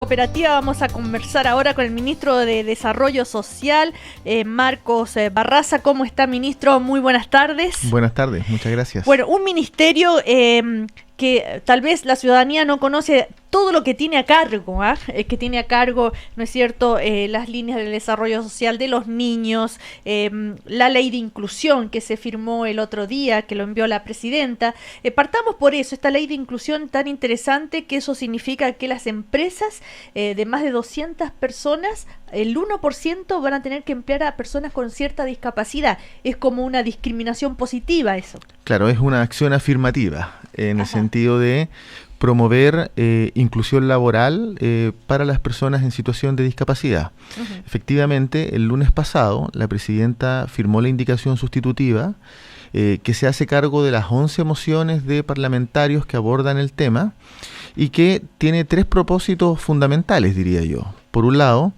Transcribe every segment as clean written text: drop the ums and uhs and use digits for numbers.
Cooperativa. Vamos a conversar ahora con el ministro de Desarrollo Social, Marcos Barraza. ¿Cómo está, ministro? Muy buenas tardes. Buenas tardes, muchas gracias. Bueno, un ministerio que tal vez la ciudadanía no conoce todo lo que tiene a cargo, que tiene a cargo, ¿no es cierto?, las líneas del desarrollo social de los niños, la ley de inclusión que se firmó el otro día, que lo envió la presidenta. Partamos por eso, esta ley de inclusión tan interesante, que eso significa que las empresas de más de 200 personas, el 1% van a tener que emplear a personas con cierta discapacidad. Es como una discriminación positiva eso. Claro, es una acción afirmativa, en el sentido de promover inclusión laboral para las personas en situación de discapacidad. Efectivamente, el lunes pasado, la presidenta firmó la indicación sustitutiva que se hace cargo de las 11 mociones de parlamentarios que abordan el tema y que tiene 3 propósitos fundamentales, diría yo. Por un lado,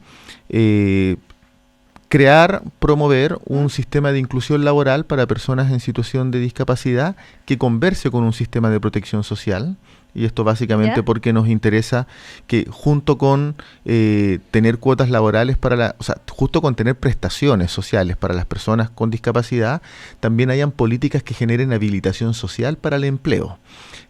promover un sistema de inclusión laboral para personas en situación de discapacidad que converse con un sistema de protección social. Y esto básicamente porque nos interesa que junto con tener cuotas laborales justo con tener prestaciones sociales para las personas con discapacidad, también hayan políticas que generen habilitación social para el empleo.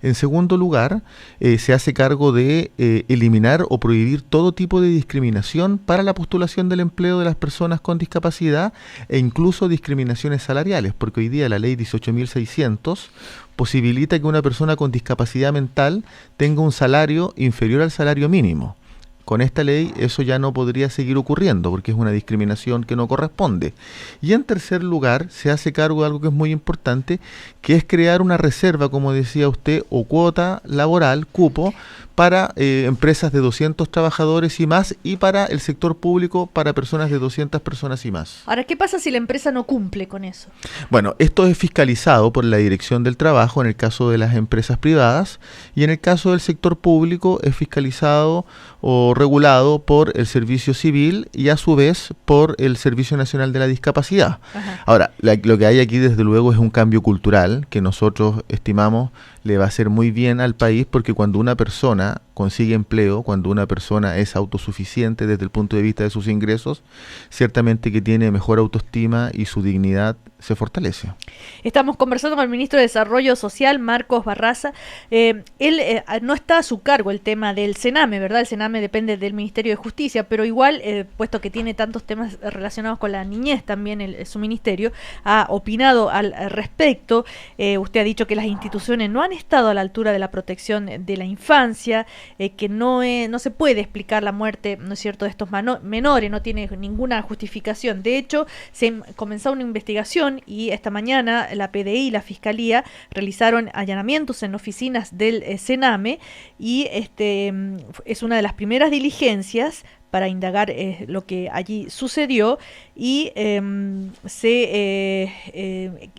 En segundo lugar, se hace cargo de eliminar o prohibir todo tipo de discriminación para la postulación del empleo de las personas con discapacidad e incluso discriminaciones salariales, porque hoy día la ley 18.600 posibilita que una persona con discapacidad mental tenga un salario inferior al salario mínimo. Con esta ley eso ya no podría seguir ocurriendo porque es una discriminación que no corresponde. Y en tercer lugar, se hace cargo de algo que es muy importante, que es crear una reserva, como decía usted, o cuota laboral, cupo, para empresas de 200 trabajadores y más, y para el sector público para personas de 200 personas y más. Ahora, ¿qué pasa si la empresa no cumple con eso? Bueno, esto es fiscalizado por la Dirección del Trabajo en el caso de las empresas privadas, y en el caso del sector público es fiscalizado o regulado por el Servicio Civil y a su vez por el Servicio Nacional de la Discapacidad. Ahora, lo que hay aquí desde luego es un cambio cultural que nosotros estimamos le va a hacer muy bien al país, porque cuando una persona consigue empleo, cuando una persona es autosuficiente desde el punto de vista de sus ingresos, ciertamente que tiene mejor autoestima y su dignidad se fortalece. Estamos conversando con el ministro de Desarrollo Social, Marcos Barraza. Él no está a su cargo el tema del Sename, ¿verdad? El Sename depende del Ministerio de Justicia, pero igual, puesto que tiene tantos temas relacionados con la niñez también, su ministerio ha opinado al respecto. Usted ha dicho que las instituciones no han estado a la altura de la protección de la infancia, que no se puede explicar la muerte, ¿no es cierto?, de estos menores, no tiene ninguna justificación. De hecho, se comenzó una investigación y esta mañana la PDI y la Fiscalía realizaron allanamientos en oficinas del Sename y es una de las primeras diligencias para indagar lo que allí sucedió y se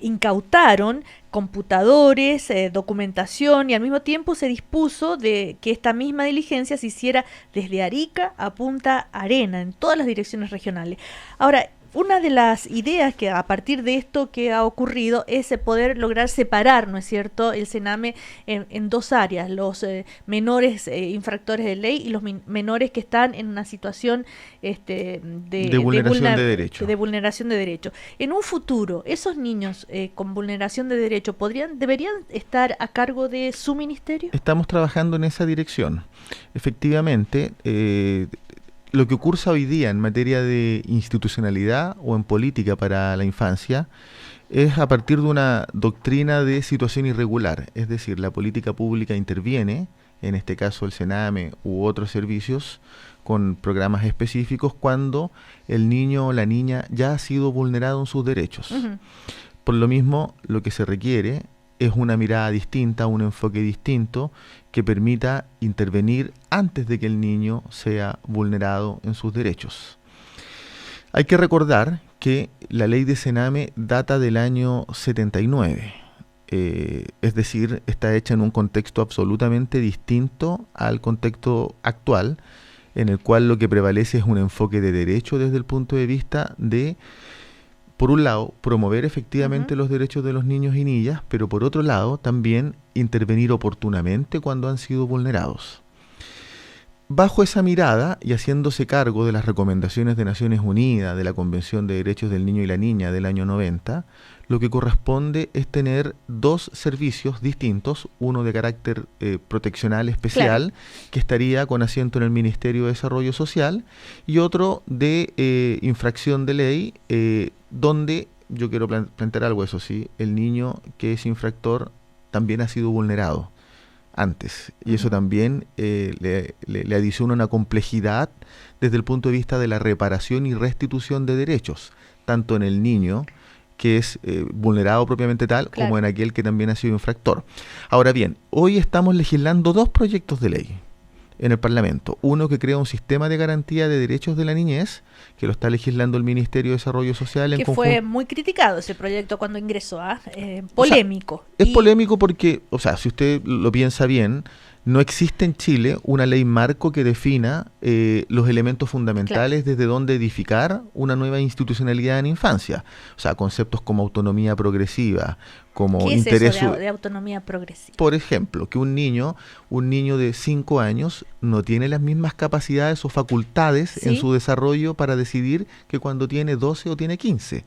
incautaron computadores, documentación, y al mismo tiempo se dispuso de que esta misma diligencia se hiciera desde Arica a Punta Arenas, en todas las direcciones regionales. Ahora, una de las ideas que a partir de esto que ha ocurrido es poder lograr separar, ¿no es cierto?, el Sename en 2 áreas, los menores infractores de ley y los menores que están en una situación de vulneración de derechos. En un futuro, esos niños con vulneración de derechos deberían estar a cargo de su ministerio. Estamos trabajando en esa dirección. Efectivamente, lo que ocurre hoy día en materia de institucionalidad o en política para la infancia es a partir de una doctrina de situación irregular, es decir, la política pública interviene, en este caso el Sename u otros servicios, con programas específicos cuando el niño o la niña ya ha sido vulnerado en sus derechos. Por lo mismo, lo que se requiere es una mirada distinta, un enfoque distinto que permita intervenir antes de que el niño sea vulnerado en sus derechos. Hay que recordar que la ley de Sename data del año 79, es decir, está hecha en un contexto absolutamente distinto al contexto actual, en el cual lo que prevalece es un enfoque de derecho desde el punto de vista de, por un lado, promover efectivamente los derechos de los niños y niñas, pero por otro lado también intervenir oportunamente cuando han sido vulnerados. bajo esa mirada y haciéndose cargo de las recomendaciones de Naciones Unidas, de la Convención de Derechos del Niño y la Niña del año 90, lo que corresponde es tener dos servicios distintos, uno de carácter proteccional especial, claro, que estaría con asiento en el Ministerio de Desarrollo Social, y otro de infracción de ley, donde yo quiero plantear algo, eso sí, el niño que es infractor también ha sido vulnerado antes, y eso también le adiciona una complejidad desde el punto de vista de la reparación y restitución de derechos, tanto en el niño que es vulnerado propiamente tal, claro, como en aquel que también ha sido infractor. Ahora bien, hoy estamos legislando dos proyectos de ley en el Parlamento. Uno que crea un sistema de garantía de derechos de la niñez, que lo está legislando el Ministerio de Desarrollo Social. Que fue muy criticado ese proyecto cuando ingresó, polémico. O sea, es polémico porque, o sea, si usted lo piensa bien, no existe en Chile una ley marco que defina los elementos fundamentales, claro, desde donde edificar una nueva institucionalidad en infancia. O sea, conceptos como autonomía progresiva, como ¿qué interés... es eso de autonomía progresiva? Por ejemplo, que un niño de 5 años no tiene las mismas capacidades o facultades, ¿sí?, en su desarrollo para decidir que cuando tiene 12 o tiene 15.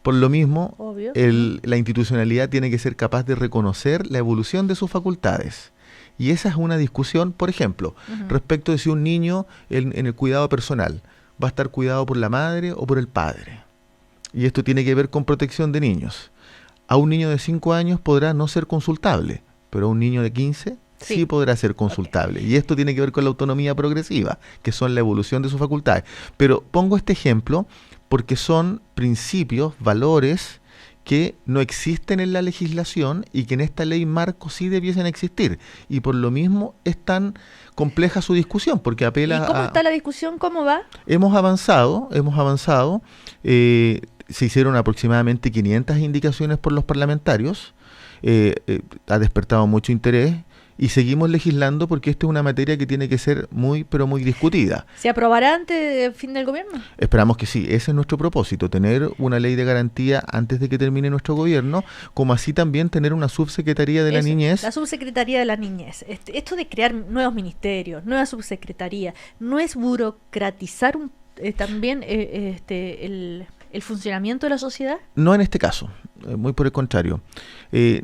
Por lo mismo, la institucionalidad tiene que ser capaz de reconocer la evolución de sus facultades. Y esa es una discusión, por ejemplo, respecto de si un niño en el cuidado personal va a estar cuidado por la madre o por el padre. Y esto tiene que ver con protección de niños. A un niño de 5 años podrá no ser consultable, pero a un niño de 15 sí podrá ser consultable. Y esto tiene que ver con la autonomía progresiva, que son la evolución de sus facultades. Pero pongo este ejemplo porque son principios, valores que no existen en la legislación y que en esta ley marco sí debiesen existir. Y por lo mismo es tan compleja su discusión, porque apela a... ¿Y cómo está la discusión? ¿Cómo va? Hemos avanzado. Se hicieron aproximadamente 500 indicaciones por los parlamentarios. Ha despertado mucho interés. Y seguimos legislando porque esta es una materia que tiene que ser muy, pero muy discutida. ¿Se aprobará antes del fin del gobierno? Esperamos que sí, ese es nuestro propósito, tener una ley de garantía antes de que termine nuestro gobierno, como así también tener una subsecretaría de la niñez. La subsecretaría de la niñez. Esto de crear nuevos ministerios, nueva subsecretaría, ¿no es burocratizar también el funcionamiento de la sociedad? No en este caso, muy por el contrario.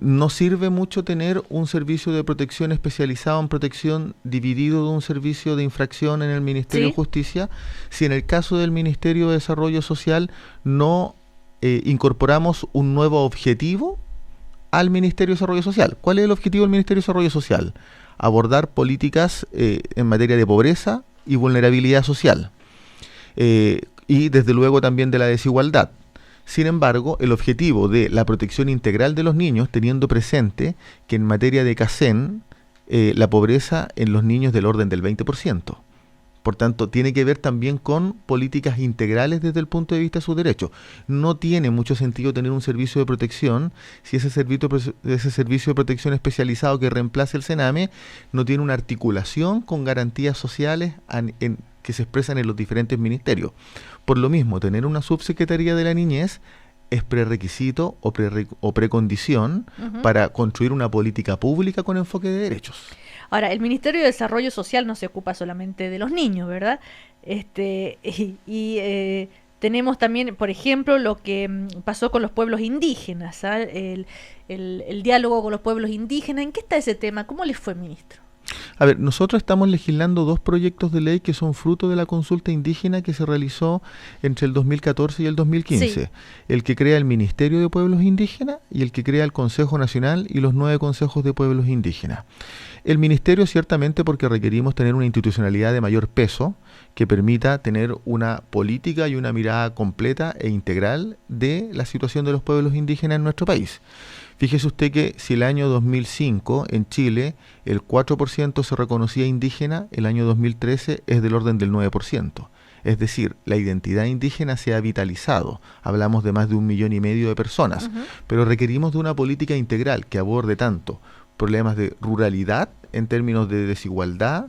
No sirve mucho tener un servicio de protección especializado en protección dividido de un servicio de infracción en el Ministerio de Justicia, si en el caso del Ministerio de Desarrollo Social no incorporamos un nuevo objetivo al Ministerio de Desarrollo Social. ¿Cuál es el objetivo del Ministerio de Desarrollo Social? Abordar políticas en materia de pobreza y vulnerabilidad social. Y desde luego también de la desigualdad. Sin embargo, el objetivo de la protección integral de los niños, teniendo presente que en materia de CACEN, la pobreza en los niños del orden del 20%. Por tanto, tiene que ver también con políticas integrales desde el punto de vista de sus derechos. No tiene mucho sentido tener un servicio de protección si ese servicio de protección especializado que reemplace el CENAME no tiene una articulación con garantías sociales que se expresan en los diferentes ministerios. Por lo mismo, tener una subsecretaría de la niñez es prerequisito o precondición para construir una política pública con enfoque de derechos. Ahora, el Ministerio de Desarrollo Social no se ocupa solamente de los niños, ¿verdad? Tenemos también, por ejemplo, lo que pasó con los pueblos indígenas, ¿sabes? El diálogo con los pueblos indígenas. ¿En qué está ese tema? ¿Cómo les fue, ministro? A ver, nosotros estamos legislando dos proyectos de ley que son fruto de la consulta indígena que se realizó entre el 2014 y el 2015. Sí. El que crea el Ministerio de Pueblos Indígenas y el que crea el Consejo Nacional y los 9 consejos de pueblos indígenas. El ministerio ciertamente porque requerimos tener una institucionalidad de mayor peso que permita tener una política y una mirada completa e integral de la situación de los pueblos indígenas en nuestro país. Fíjese usted que si el año 2005 en Chile el 4% se reconocía indígena, el año 2013 es del orden del 9%. Es decir, la identidad indígena se ha vitalizado. Hablamos de más de 1,5 millones de personas, pero requerimos de una política integral que aborde tanto problemas de ruralidad en términos de desigualdad,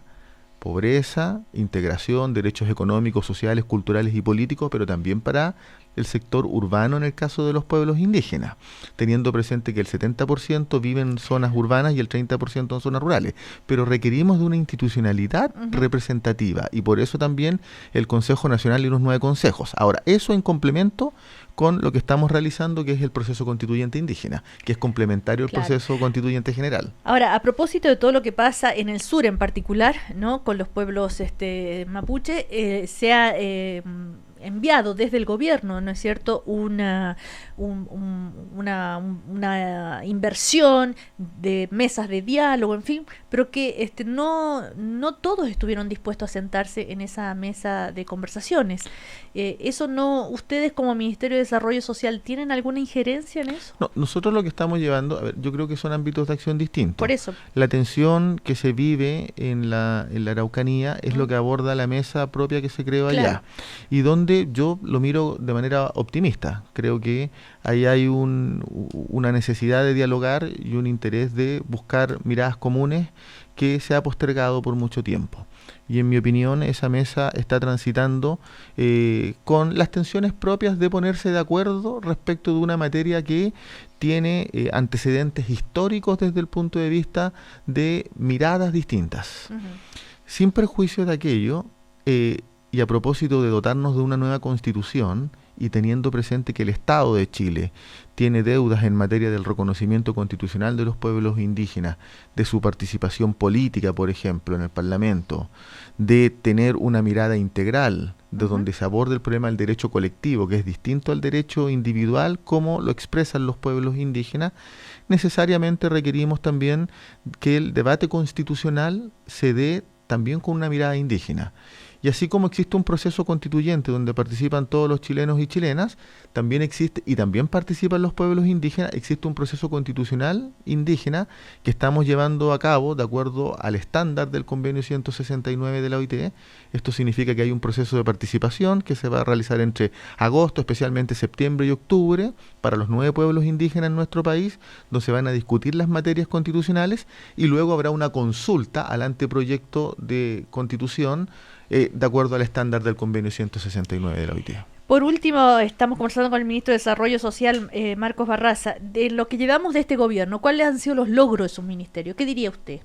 pobreza, integración, derechos económicos, sociales, culturales y políticos, pero también para el sector urbano en el caso de los pueblos indígenas, teniendo presente que el 70% vive en zonas urbanas y el 30% en zonas rurales, pero requerimos de una institucionalidad representativa y por eso también el Consejo Nacional y los 9 consejos. Ahora, eso en complemento con lo que estamos realizando, que es el proceso constituyente indígena, que es complementario al proceso constituyente general. Ahora, a propósito de todo lo que pasa en el sur en particular, ¿no?, con los pueblos mapuche, se ha enviado desde el gobierno, ¿no es cierto?, una inversión de mesas de diálogo, en fin, pero que no todos estuvieron dispuestos a sentarse en esa mesa de conversaciones. Eso no, ustedes como Ministerio de Desarrollo Social, ¿tienen alguna injerencia en eso? No, nosotros lo que estamos llevando, a ver, yo creo que son ámbitos de acción distintos. Por eso. La tensión que se vive en la Araucanía es lo que aborda la mesa propia que se creó allá. Y donde yo lo miro de manera optimista. Creo que ahí hay una necesidad de dialogar y un interés de buscar miradas comunes que se ha postergado por mucho tiempo. Y en mi opinión esa mesa está transitando con las tensiones propias de ponerse de acuerdo respecto de una materia que tiene antecedentes históricos desde el punto de vista de miradas distintas. Sin perjuicio de aquello, y a propósito de dotarnos de una nueva constitución y teniendo presente que el Estado de Chile tiene deudas en materia del reconocimiento constitucional de los pueblos indígenas, de su participación política, por ejemplo, en el Parlamento, de tener una mirada integral, de donde se aborde el problema del derecho colectivo, que es distinto al derecho individual como lo expresan los pueblos indígenas, necesariamente requerimos también que el debate constitucional se dé también con una mirada indígena. Y así como existe un proceso constituyente donde participan todos los chilenos y chilenas, también existe, y también participan los pueblos indígenas, existe un proceso constitucional indígena que estamos llevando a cabo de acuerdo al estándar del convenio 169 de la OIT. Esto significa que hay un proceso de participación que se va a realizar entre agosto, especialmente septiembre y octubre, para los 9 pueblos indígenas en nuestro país, donde se van a discutir las materias constitucionales y luego habrá una consulta al anteproyecto de constitución de acuerdo al estándar del convenio 169 de la OIT. Por último, estamos conversando con el ministro de Desarrollo Social, Marcos Barraza. De lo que llevamos de este gobierno, ¿cuáles han sido los logros de su ministerio? ¿Qué diría usted?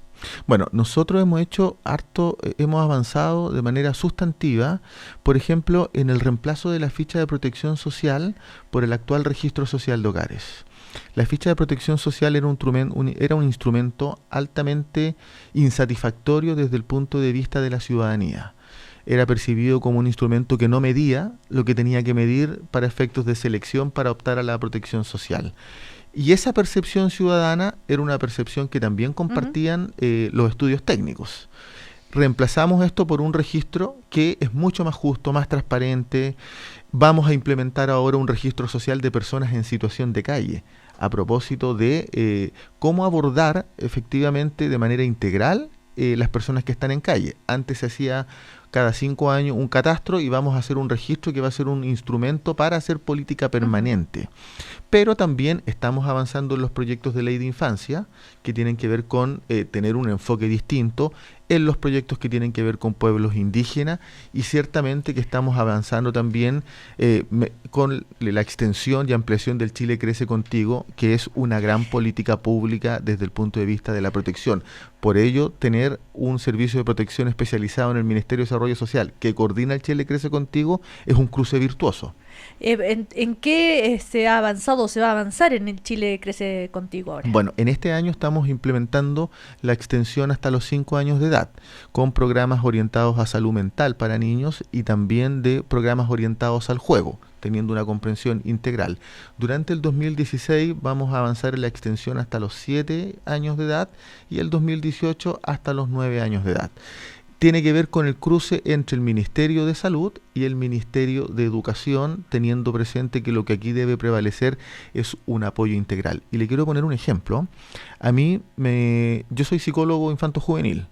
Bueno, nosotros hemos hecho harto, hemos avanzado de manera sustantiva, por ejemplo, en el reemplazo de la ficha de protección social por el actual registro social de hogares. La ficha de protección social era un instrumento altamente insatisfactorio desde el punto de vista de la ciudadanía. Era percibido como un instrumento que no medía lo que tenía que medir para efectos de selección para optar a la protección social. Y esa percepción ciudadana era una percepción que también compartían los estudios técnicos. Reemplazamos esto por un registro que es mucho más justo, más transparente. Vamos a implementar ahora un registro social de personas en situación de calle, a propósito de cómo abordar efectivamente de manera integral las personas que están en calle. Antes se hacía cada 5 años un catastro y vamos a hacer un registro que va a ser un instrumento para hacer política permanente. Pero también estamos avanzando en los proyectos de ley de infancia que tienen que ver con tener un enfoque distinto en los proyectos que tienen que ver con pueblos indígenas y ciertamente que estamos avanzando también con la extensión y ampliación del Chile Crece Contigo, que es una gran política pública desde el punto de vista de la protección. Por ello, tener un servicio de protección especializado en el Ministerio de Desarrollo Social que coordina el Chile Crece Contigo es un cruce virtuoso. ¿En qué se ha avanzado o se va a avanzar en el Chile Crece Contigo ahora? Bueno, en este año estamos implementando la extensión hasta los 5 años de edad, con programas orientados a salud mental para niños y también de programas orientados al juego, teniendo una comprensión integral. Durante el 2016 vamos a avanzar en la extensión hasta los 7 años de edad y el 2018 hasta los 9 años de edad. Tiene que ver con el cruce entre el Ministerio de Salud y el Ministerio de Educación, teniendo presente que lo que aquí debe prevalecer es un apoyo integral. Y le quiero poner un ejemplo. Yo soy psicólogo infanto-juvenil.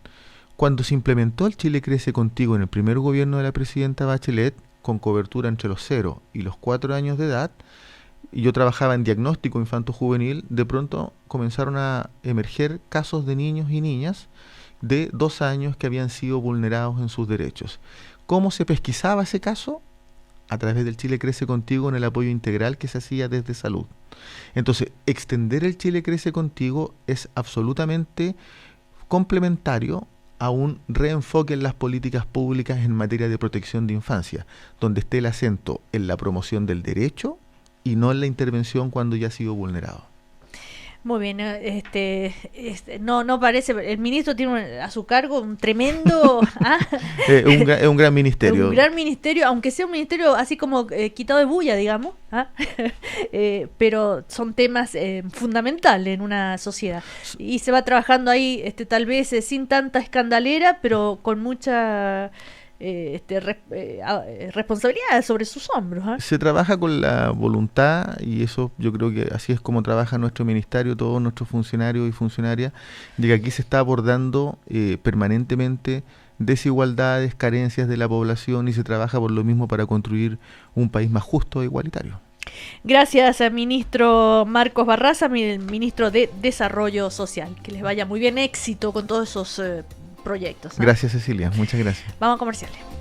Cuando se implementó el Chile Crece Contigo en el primer gobierno de la presidenta Bachelet, con cobertura entre los 0 y los 4 años de edad, y yo trabajaba en diagnóstico infanto-juvenil, de pronto comenzaron a emerger casos de niños y niñas de 2 años que habían sido vulnerados en sus derechos. ¿Cómo se pesquisaba ese caso? a través del Chile Crece Contigo en el apoyo integral que se hacía desde salud. Entonces, extender el Chile Crece Contigo es absolutamente complementario a un reenfoque en las políticas públicas en materia de protección de infancia, donde esté el acento en la promoción del derecho y no en la intervención cuando ya ha sido vulnerado. Muy bien, no parece, el ministro tiene a su cargo un tremendo... Es un gran ministerio. Un gran ministerio, aunque sea un ministerio así como quitado de bulla, digamos, pero son temas fundamentales en una sociedad. Y se va trabajando ahí, tal vez sin tanta escandalera, pero con mucha... responsabilidad sobre sus hombros. Se trabaja con la voluntad, y eso yo creo que así es como trabaja nuestro ministerio, todos nuestros funcionarios y funcionarias, de que aquí se está abordando permanentemente desigualdades, carencias de la población, y se trabaja por lo mismo para construir un país más justo e igualitario. Gracias al ministro Marcos Barraza, ministro de Desarrollo Social. Que les vaya muy bien, éxito con todos esos proyectos. Gracias, Cecilia, muchas gracias. Vamos a comerciales.